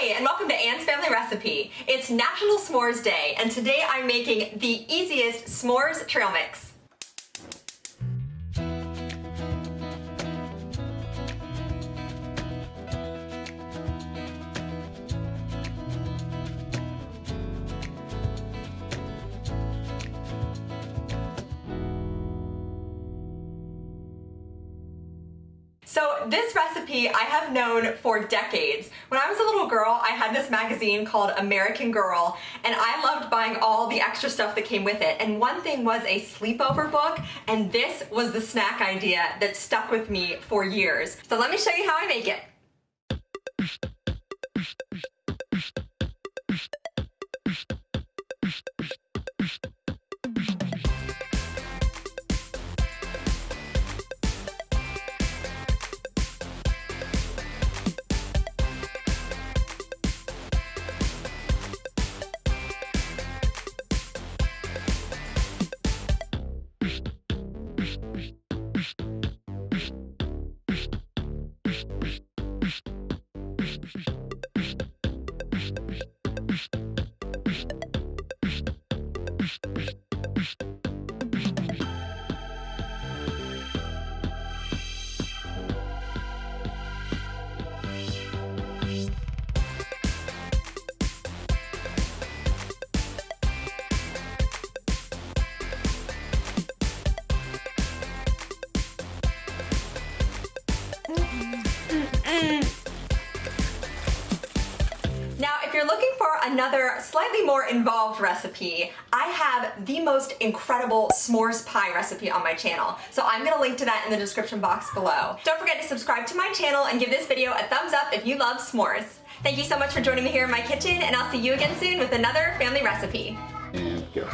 Hi, and welcome to Anne's Family Recipe. It's National S'mores Day, and today I'm making the easiest s'mores trail mix. So this recipe I have known for decades. When I was a little girl, I had this magazine called American Girl, and I loved buying all the extra stuff that came with it. And one thing was a sleepover book, and this was the snack idea that stuck with me for years. So let me show you how I make it. Now, if you're looking for another slightly more involved recipe, I have the most incredible s'mores pie recipe on my channel. So I'm gonna link to that in the description box below. Don't forget to subscribe to my channel and give this video a thumbs up if you love s'mores. Thank you so much for joining me here in my kitchen, and I'll see you again soon with another family recipe. And go.